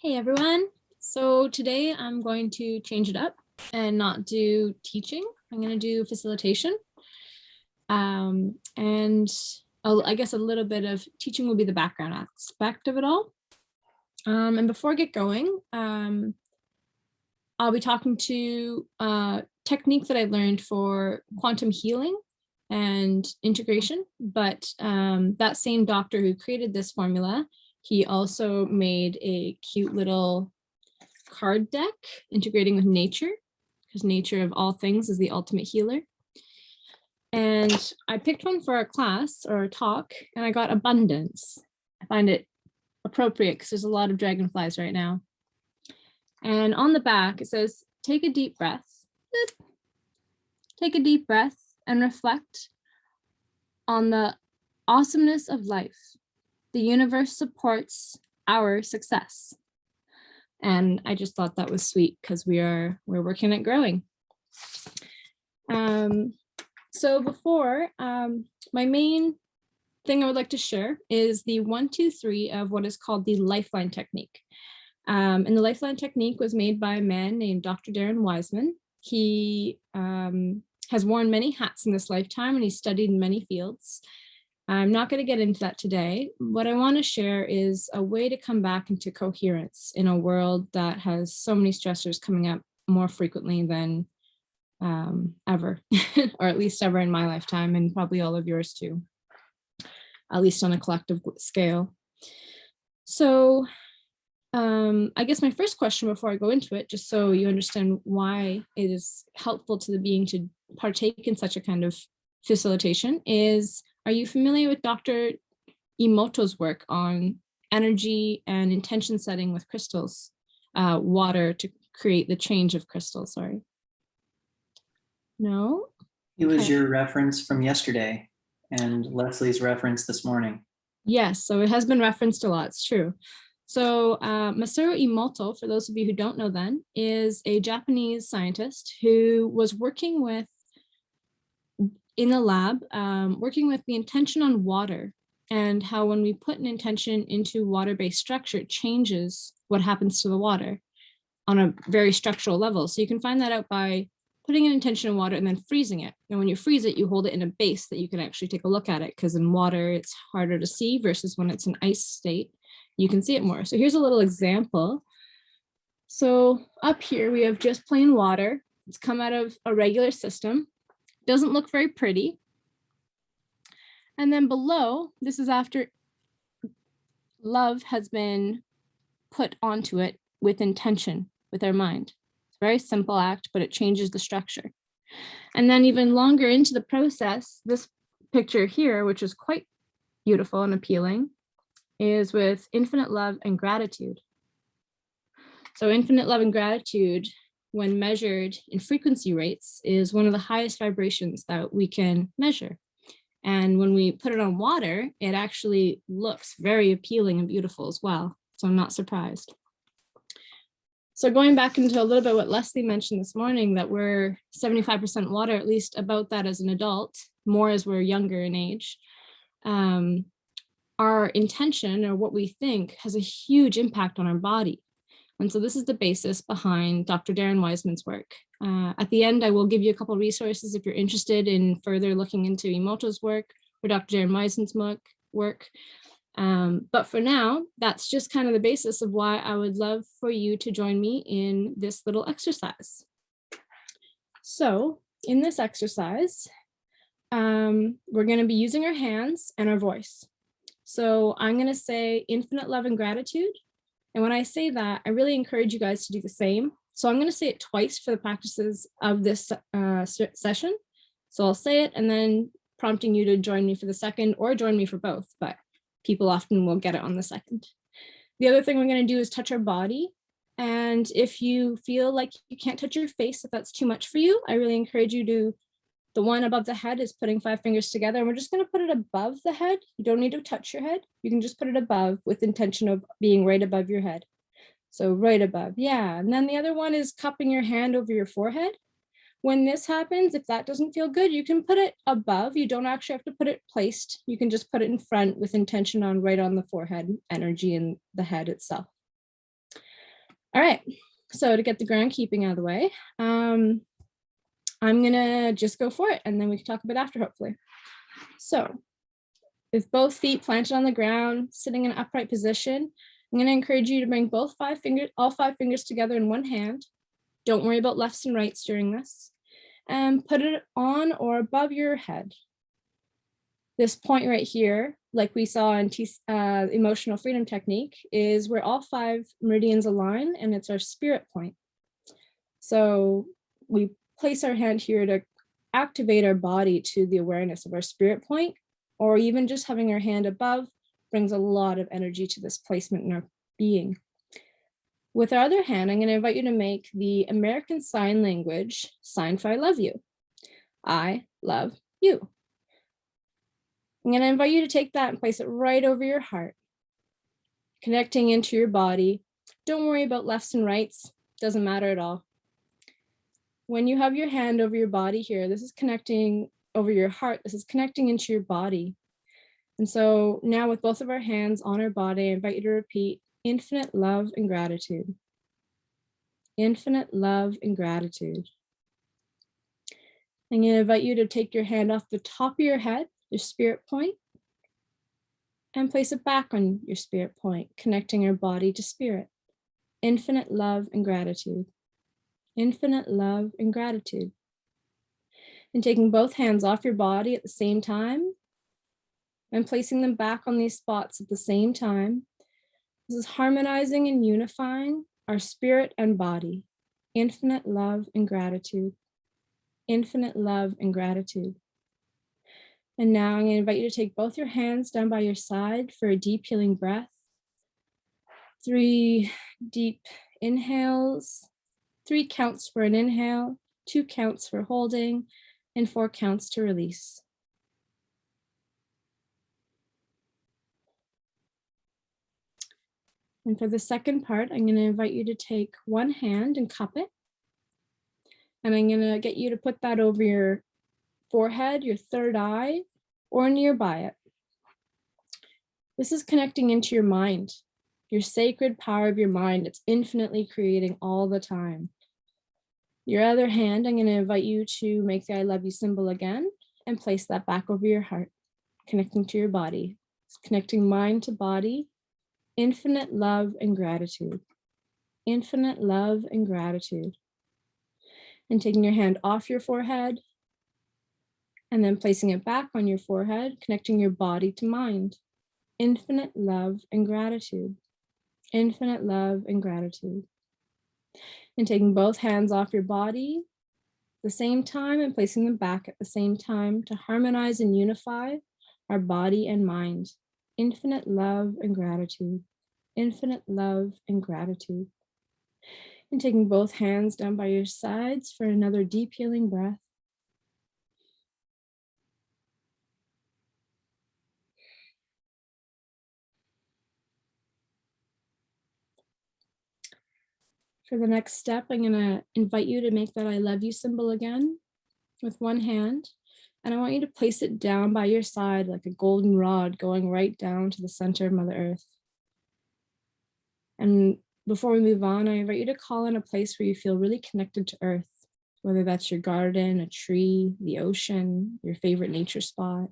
Hey everyone. So today I'm going to change it up and not do teaching. I'm going to do facilitation. And I guess a little bit of teaching will be the background aspect of it all. And before I get going, I'll be talking to a technique that I learned for quantum healing and integration. But that same doctor who created this formula, he also made a cute little card deck integrating with nature, because nature of all things is the ultimate healer. And I picked one for a class or a talk, and I got abundance. I find it appropriate because there's a lot of dragonflies right now. And on the back, it says, take a deep breath. Take a deep breath and reflect on the awesomeness of life. The universe supports our success. And I just thought that was sweet because we're working at growing. So before, my main thing I would like to share is the 1, 2, 3 of what is called the lifeline technique. And the lifeline technique was made by a man named Dr. Dayana ISW. He has worn many hats in this lifetime, and he's studied in many fields. I'm not going to get into that today. What I want to share is a way to come back into coherence in a world that has so many stressors coming up more frequently than ever, or at least ever in my lifetime, and probably all of yours too, at least on a collective scale. So I guess my first question before I go into it, just so you understand why it is helpful to the being to partake in such a kind of facilitation is, are you familiar with Dr. Emoto's work on energy and intention setting with crystals, water to create the change of crystals, sorry? No? It was your reference from yesterday and Leslie's reference this morning. Yes, so it has been referenced a lot, it's true. So Masaru Emoto, for those of you who don't know then, is a Japanese scientist who was working with, in the lab, working with the intention on water and how when we put an intention into water-based structure, it changes what happens to the water on a very structural level. So you can find that out by putting an intention in water and then freezing it. And when you freeze it, you hold it in a base that you can actually take a look at it, because in water, it's harder to see versus when it's an ice state, you can see it more. So here's a little example. So up here, we have just plain water. It's come out of a regular system. Doesn't look very pretty. And then below, this is after love has been put onto it with intention, with our mind. It's a very simple act, but it changes the structure. And then even longer into the process, this picture here, which is quite beautiful and appealing, is with infinite love and gratitude. So infinite love and gratitude, when measured in frequency rates, is one of the highest vibrations that we can measure. And when we put it on water, it actually looks very appealing and beautiful as well. So I'm not surprised. So going back into a little bit what Leslie mentioned this morning, that we're 75% water, at least about that as an adult, more as we're younger in age. Our intention, or what we think, has a huge impact on our body. And so this is the basis behind Dr. Dayana ISW's work. At the end, I will give you a couple of resources if you're interested in further looking into Emoto's work or Dr. Dayana ISW's work. But for now, that's just kind of the basis of why I would love for you to join me in this little exercise. So in this exercise, we're going to be using our hands and our voice. So I'm going to say infinite love and gratitude. And when I say that, I really encourage you guys to do the same. So I'm going to say it twice for the practices of this session. So I'll say it and then prompting you to join me for the second, or join me for both, but people often will get it on the second. The other thing we're going to do is touch our body. And if you feel like you can't touch your face, if that's too much for you, I really encourage you to, the one above the head is putting 5 fingers together, and we're just going to put it above the head. You don't need to touch your head. You can just put it above with intention of being right above your head. So right above, yeah. And then the other one is cupping your hand over your forehead. When this happens, if that doesn't feel good, you can put it above. You don't actually have to put it placed. You can just put it in front with intention on right on the forehead, energy in the head itself. All right, so to get the groundkeeping out of the way, I'm gonna just go for it and then we can talk about after, hopefully. So with both feet planted on the ground, sitting in an upright position, I'm gonna encourage you to bring all 5 fingers together in one hand. Don't worry about lefts and rights during this. And put it on or above your head. This point right here, like we saw in emotional freedom technique, is where all 5 meridians align, and it's our spirit point. So we place our hand here to activate our body to the awareness of our spirit point, or even just having our hand above brings a lot of energy to this placement in our being. With our other hand, I'm going to invite you to make the American Sign Language sign for I love you. I love you. I'm going to invite you to take that and place it right over your heart, connecting into your body. Don't worry about lefts and rights, doesn't matter at all. When you have your hand over your body here, this is connecting over your heart, this is connecting into your body. And so now with both of our hands on our body, I invite you to repeat infinite love and gratitude. Infinite love and gratitude. I'm going to invite you to take your hand off the top of your head, your spirit point, and place it back on your spirit point, connecting your body to spirit. Infinite love and gratitude. Infinite love and gratitude. And taking both hands off your body at the same time and placing them back on these spots at the same time. This is harmonizing and unifying our spirit and body. Infinite love and gratitude. Infinite love and gratitude. And now I'm going to invite you to take both your hands down by your side for a deep healing breath. 3 deep inhales, 3 counts for an inhale, 2 counts for holding, and 4 counts to release. And for the second part, I'm going to invite you to take one hand and cup it. And I'm going to get you to put that over your forehead, your third eye, or nearby it. This is connecting into your mind, your sacred power of your mind. It's infinitely creating all the time. Your other hand, I'm going to invite you to make the I love you symbol again and place that back over your heart, connecting to your body. It's connecting mind to body. Infinite love and gratitude. Infinite love and gratitude. And taking your hand off your forehead and then placing it back on your forehead, connecting your body to mind. Infinite love and gratitude. Infinite love and gratitude. And taking both hands off your body at the same time and placing them back at the same time to harmonize and unify our body and mind. Infinite love and gratitude. Infinite love and gratitude. And taking both hands down by your sides for another deep healing breath. For the next step, I'm going to invite you to make that I love you symbol again with one hand. And I want you to place it down by your side like a golden rod going right down to the center of Mother Earth. And before we move on, I invite you to call in a place where you feel really connected to Earth, whether that's your garden, a tree, the ocean, your favorite nature spot.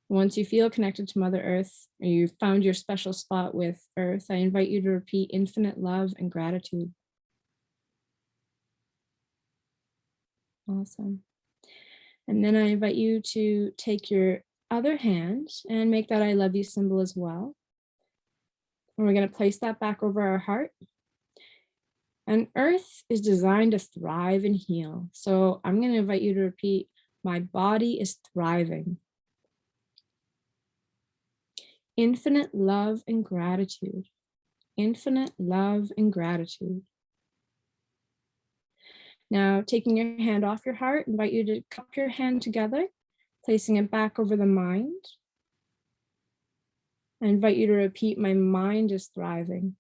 Once you feel connected to Mother Earth, or you found your special spot with Earth, I invite you to repeat infinite love and gratitude. Awesome. And then I invite you to take your other hand and make that I love you symbol as well. And we're going to place that back over our heart. And Earth is designed to thrive and heal. So I'm going to invite you to repeat, my body is thriving. Infinite love and gratitude. Infinite love and gratitude. Now, taking your hand off your heart, I invite you to cup your hand together, placing it back over the mind. I invite you to repeat, my mind is thriving.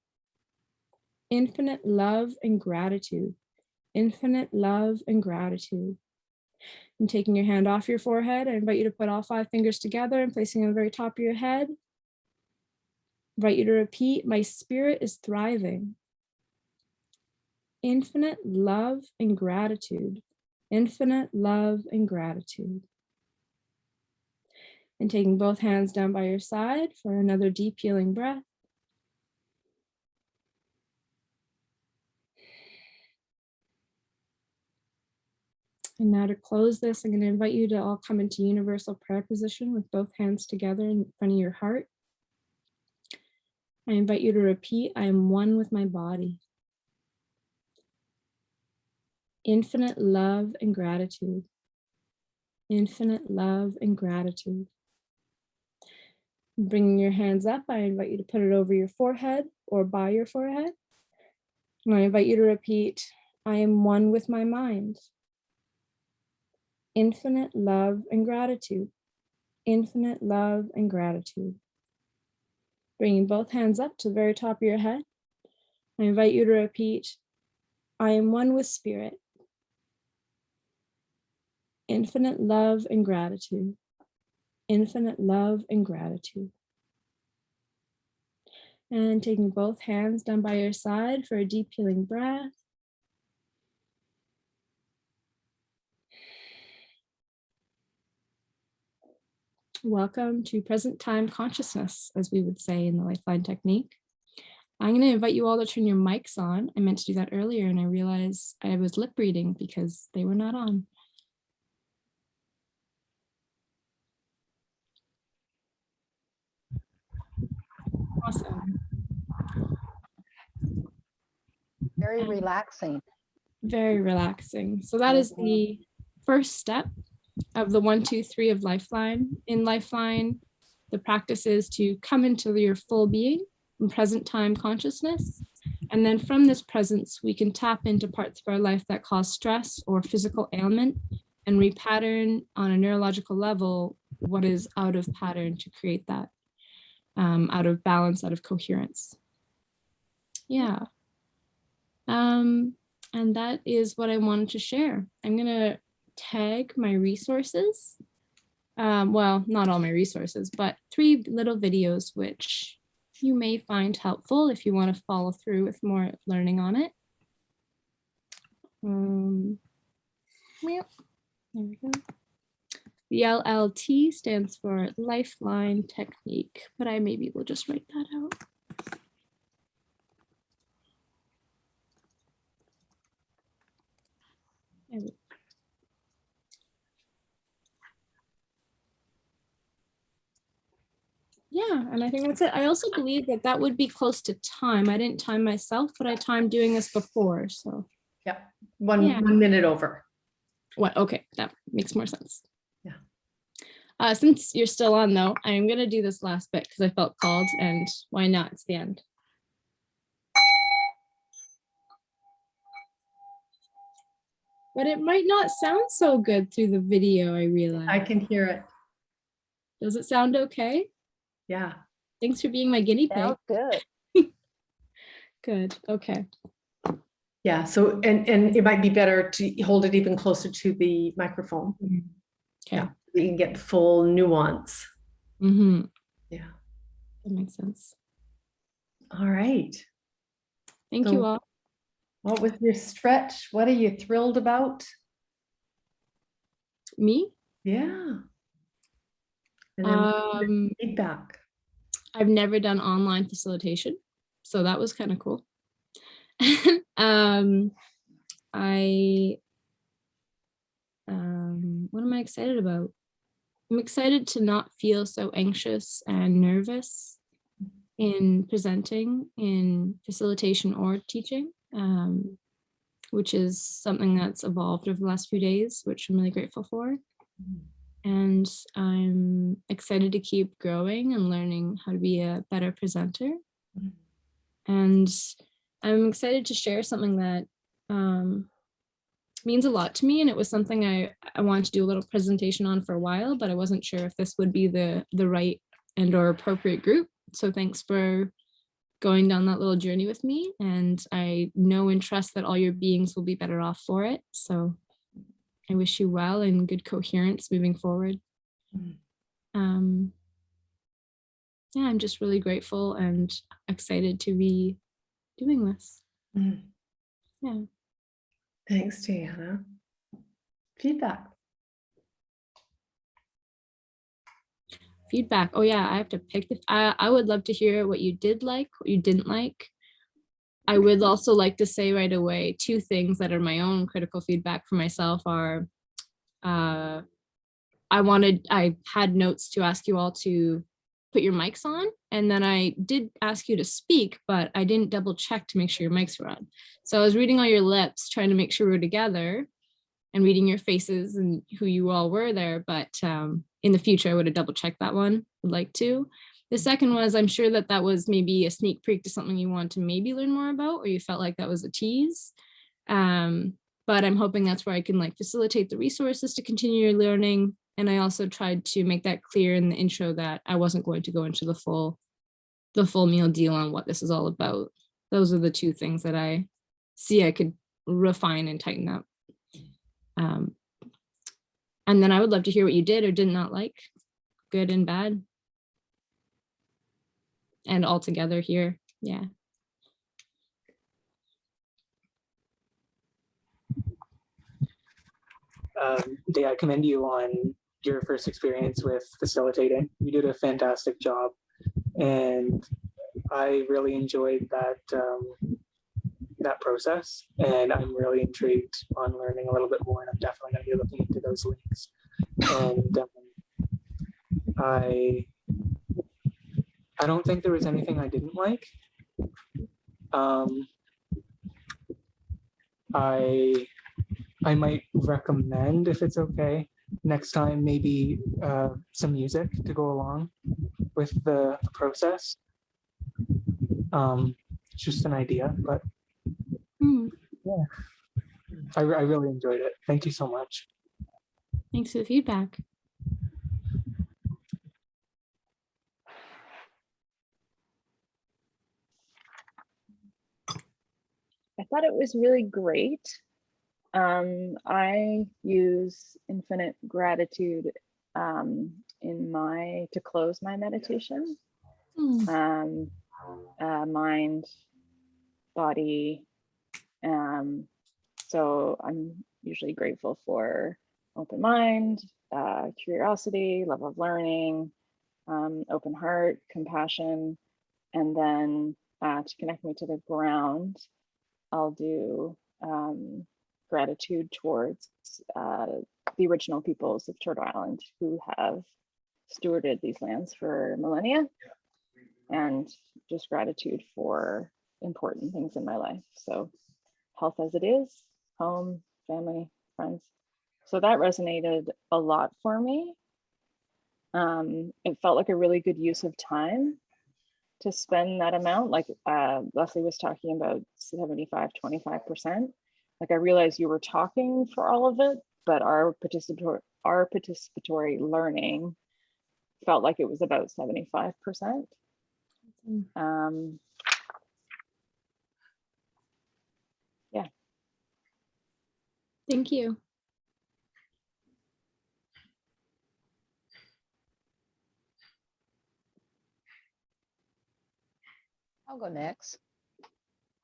Infinite love and gratitude. Infinite love and gratitude. And taking your hand off your forehead, I invite you to put all 5 fingers together and placing them at the very top of your head. I invite you to repeat, my spirit is thriving. infinite love and gratitude, infinite love and gratitude. And taking both hands down by your side for another deep healing breath. And now to close this, I'm going to invite you to all come into universal prayer position with both hands together in front of your heart. I invite you to repeat, I am one with my body. Infinite love and gratitude. Infinite love and gratitude. Bringing your hands up, I invite you to put it over your forehead or by your forehead. And I invite you to repeat, I am one with my mind. Infinite love and gratitude. Infinite love and gratitude. Bringing both hands up to the very top of your head. I invite you to repeat, I am one with spirit. Infinite love and gratitude. Infinite love and gratitude. And taking both hands down by your side for a deep healing breath. Welcome to present time consciousness, as we would say in the Lifeline technique. I'm going to invite you all to turn your mics on. I meant to do that earlier and I realized I was lip reading because they were not on. Awesome. Very relaxing. Very relaxing. So that is the first step of the 1, 2, 3 of Lifeline. In Lifeline, the practice is to come into your full being in present time consciousness. And then from this presence, we can tap into parts of our life that cause stress or physical ailment and repattern on a neurological level what is out of pattern to create that out of balance, out of coherence. Yeah. And that is what I wanted to share. I'm going to tag my resources. Well, not all my resources, but 3 little videos which you may find helpful if you want to follow through with more learning on it. There we go. The LLT stands for Lifeline Technique, but I maybe will just write that out. Yeah, and I think that's it. I also believe that that would be close to time. I didn't time myself, but I timed doing this before, so. Yeah, one Yeah. 1 minute over. What? Okay, that makes more sense. Yeah. Since you're still on though, I'm gonna do this last bit because I felt called, and why not? It's the end. But it might not sound so good through the video, I realize. I can hear it. Does it sound okay? Yeah. Thanks for being my guinea pig. Sounds good. Good, okay. Yeah. So, and it might be better to hold it even closer to the microphone. Okay. Yeah. You can get the full nuance. Mm-hmm. Yeah. That makes sense. All right. Thank So you all. what was your stretch? What are you thrilled about? Me? Yeah. And then feedback. I've never done online facilitation, so that was kind of cool. What am I excited about? I'm excited to not feel so anxious and nervous in presenting in facilitation or teaching, which is something that's evolved over the last few days, which I'm really grateful for. And I'm excited to keep growing and learning how to be a better presenter. And I'm excited to share something that means a lot to me. And it was something I wanted to do a little presentation on for a while, but I wasn't sure if this would be the right and or appropriate group. So thanks for going down that little journey with me. And I know and trust that all your beings will be better off for it. So I wish you well and good coherence moving forward. Yeah, I'm just really grateful and excited to be doing this. Yeah. Thanks, Dayana. Feedback. Feedback. Oh yeah, I have to pick the, I would love to hear what you did like, what you didn't like. I would also like to say right away, two things that are my own critical feedback for myself are, I had notes to ask you all to put your mics on, and then I did ask you to speak, but I didn't double check to make sure your mics were on. So I was reading all your lips, trying to make sure we were together and reading your faces and who you all were there. But in the future, I would have double checked that one, would like to. The second was, I'm sure that that was maybe a sneak peek to something you want to maybe learn more about, or you felt like that was a tease. But I'm hoping that's where I can like facilitate the resources to continue your learning. And I also tried to make that clear in the intro that I wasn't going to go into the full meal deal on what this is all about. Those are the two things that I see I could refine and tighten up. And then I would love to hear what you did or did not like, good and bad. And all together here, yeah. Day, I commend you on your first experience with facilitating. You did a fantastic job, and I really enjoyed that that process. And I'm really intrigued on learning a little bit more, and I'm definitely going to be looking into those links. And I don't think there was anything I didn't like. I might recommend, if it's okay, next time maybe some music to go along with the process. Just an idea, but yeah, I really enjoyed it. Thank you so much. Thanks for the feedback. I thought it was really great. I use infinite gratitude to close my meditation. Mind, body. So I'm usually grateful for open mind, curiosity, love of learning, open heart, compassion, and then to connect me to the ground, I'll do gratitude towards the original peoples of Turtle Island who have stewarded these lands for millennia, and just gratitude for important things in my life. So health as it is, home, family, friends. So that resonated a lot for me. It felt like a really good use of time to spend that amount. Like Leslie was talking about 75, 25%. Like I realized you were talking for all of it, but our participatory learning felt like it was about 75%. Yeah. Thank you. I'll go next.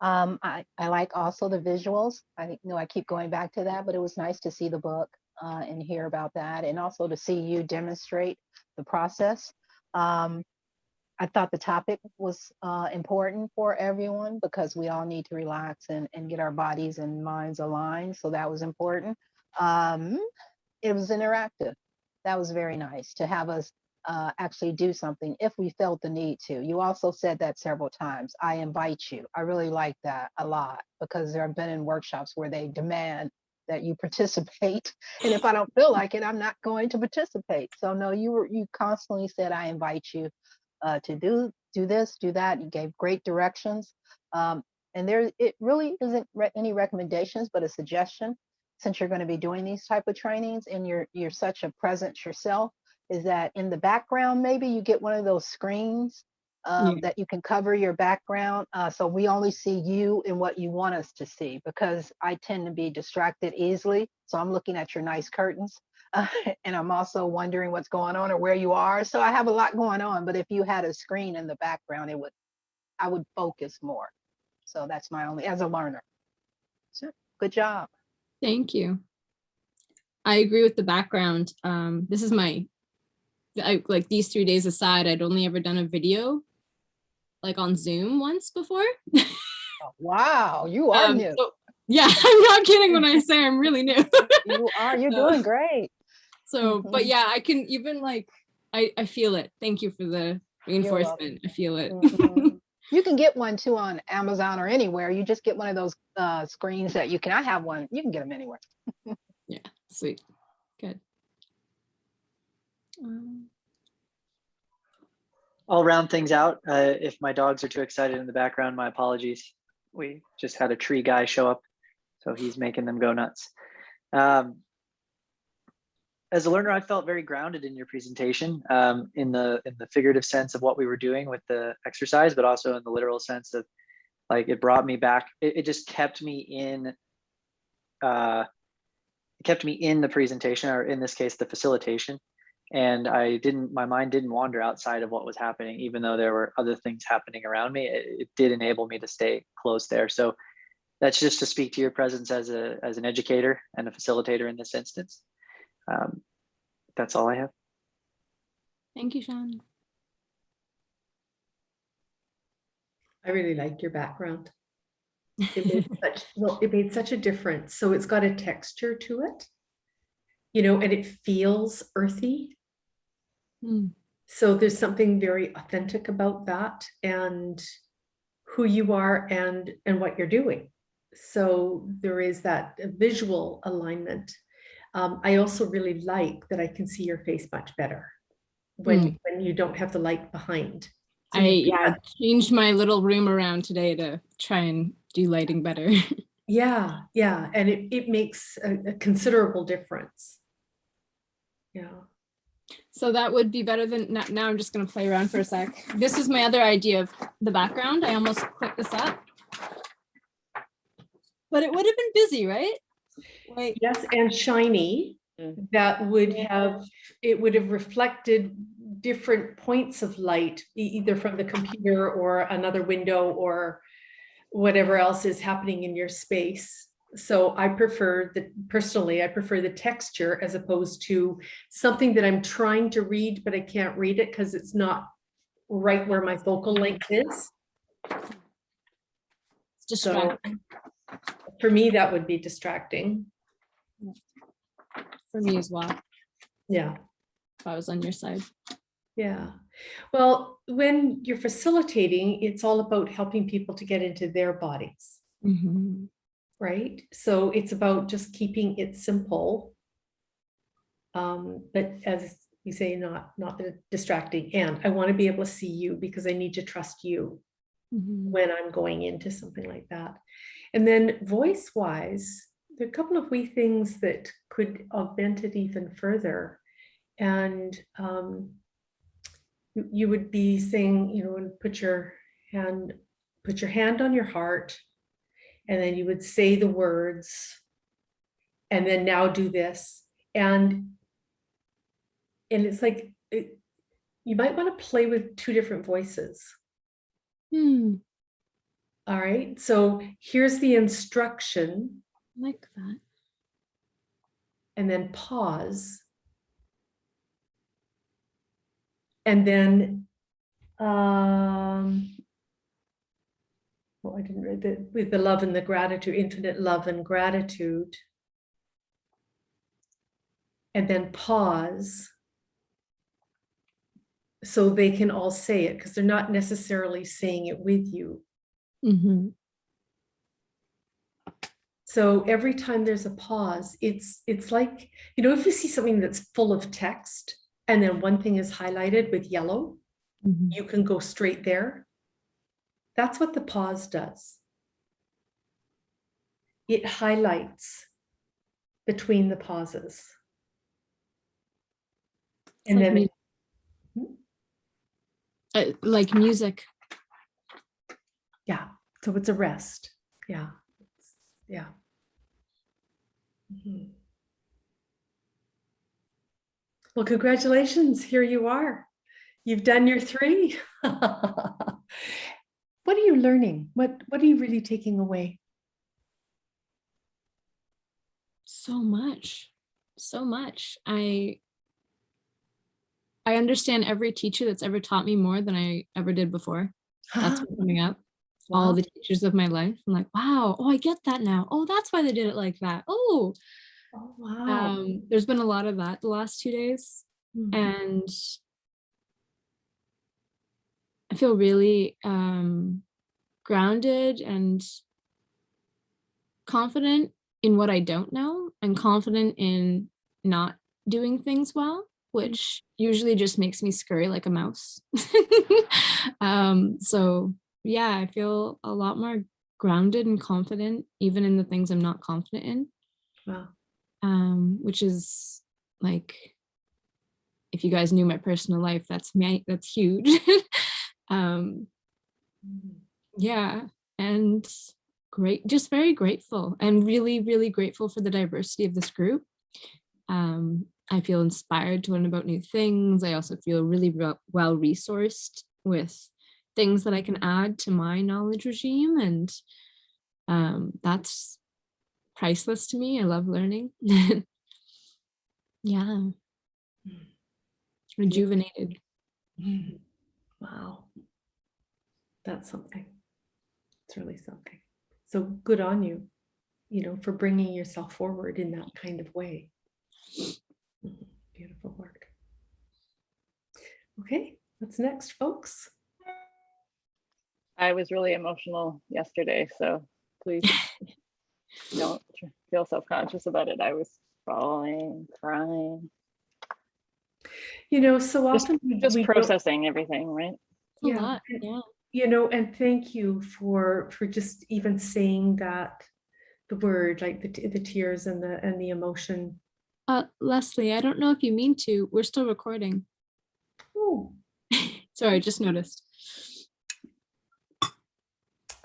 I like also the visuals. I know I keep going back to that, but it was nice to see the book and hear about that, and also to see you demonstrate the process. I thought the topic was important for everyone because we all need to relax and get our bodies and minds aligned. So that was important. It was interactive. That was very nice to have us actually do something if we felt the need to. You also said that several times. I invite you. I really like that a lot because there have been in workshops where they demand that you participate. And if I don't feel like it, I'm not going to participate. So no, you constantly said, I invite you to do this, do that. You gave great directions. And it really isn't any recommendations, but a suggestion, since you're going to be doing these type of trainings and you're such a presence yourself, is that in the background, maybe you get one of those screens that you can cover your background. So we only see you and what you want us to see, because I tend to be distracted easily. So I'm looking at your nice curtains and I'm also wondering what's going on or where you are. So I have a lot going on, but if you had a screen in the background, I would focus more. So that's my only, as a learner. So, good job. Thank you. I agree with the background. This is like these 3 days aside, I'd only ever done a video like on Zoom once before. Oh, wow, you are new. So, yeah, I'm not kidding when I say I'm really new. You are. You're doing great. So, but yeah, I can even like, I feel it. Thank you for the reinforcement. I feel it. Mhm. You can get one too on Amazon or anywhere. You just get one of those screens that you can. I have one. You can get them anywhere. Yeah, sweet. Good. I'll round things out. If my dogs are too excited in the background, my apologies. We just had a tree guy show up, so he's making them go nuts. As a learner, I felt very grounded in your presentation, in the figurative sense of what we were doing with the exercise, but also in the literal sense of like it brought me back. It just kept me in. Kept me in the presentation, or in this case, the facilitation. And my mind didn't wander outside of what was happening, even though there were other things happening around me. It did enable me to stay close there. So that's just to speak to your presence as an educator and a facilitator in this instance. That's all I have. Thank you, Sean. I really liked your background. It made such a difference. So it's got a texture to it, and it feels earthy. So there's something very authentic about that and who you are and what you're doing. So there is that visual alignment. I also really like that I can see your face much better when you don't have the light behind. So I changed my little room around today to try and do lighting better. Yeah. And it makes a considerable difference. Yeah. So that would be better than, now I'm just going to play around for a sec. This is my other idea of the background. I almost clicked this up. But it would have been busy, right? Like, yes, and shiny. That would have reflected different points of light, either from the computer or another window or whatever else is happening in your space. So I prefer the texture as opposed to something that I'm trying to read, but I can't read it because it's not right where my focal length is. it's distracting. So for me, that would be distracting. For me as well, Yeah. if I was on your side. Yeah. Well, when you're facilitating, it's all about helping people to get into their bodies. Right? So it's about just keeping it simple. But as you say, not distracting. And I want to be able to see you because I need to trust you when I'm going into something like that. And then voice-wise, there are a couple of wee things that could augment it even further. And you would be saying, and put your hand on your heart, and then you would say the words, and then now do this. And it's like, you might want to play with two different voices. All right, so here's the instruction. I like that. And then pause. And then, I didn't read with the love and the gratitude, infinite love and gratitude. And then pause. So they can all say it because they're not necessarily saying it with you. So every time there's a pause, it's like, if you see something that's full of text and then one thing is highlighted with yellow, you can go straight there. That's what the pause does. It highlights between the pauses. And like then like music. Yeah, so it's a rest. Yeah. Well, congratulations, here you are. You've done your 3. What are you learning? What are you really taking away? So much, so much. I understand every teacher that's ever taught me more than I ever did before. That's what's coming up. All Wow. the teachers of my life. I'm like, wow, oh, I get that now. Oh, that's why they did it like that. Oh, Oh, wow. there's been a lot of that the last 2 days. Mhm. And I feel really grounded and confident in what I don't know, and confident in not doing things well, which usually just makes me scurry like a mouse. So yeah, I feel a lot more grounded and confident, even in the things I'm not confident in, Wow. which is like, if you guys knew my personal life, that's me, that's huge. um, Mhm. yeah, and great, just very grateful, and really, really grateful for the diversity of this group. I feel inspired to learn about new things. I also feel really well resourced with things that I can add to my knowledge regime, and that's priceless to me. I love learning. Yeah, rejuvenated. Mhm. Wow. That's something. It's really something. So good on you, for bringing yourself forward in that kind of way. Mhm. Beautiful work. Okay, what's next, folks? I was really emotional yesterday, so please don't feel self-conscious about it. I was bawling, crying, So often just we don't. processing everything, right? A Yeah, lot. Yeah. and thank you for just even saying that, the word, like the tears and the emotion. Leslie, I don't know if you mean to, we're still recording. Oh, Sorry, I just noticed.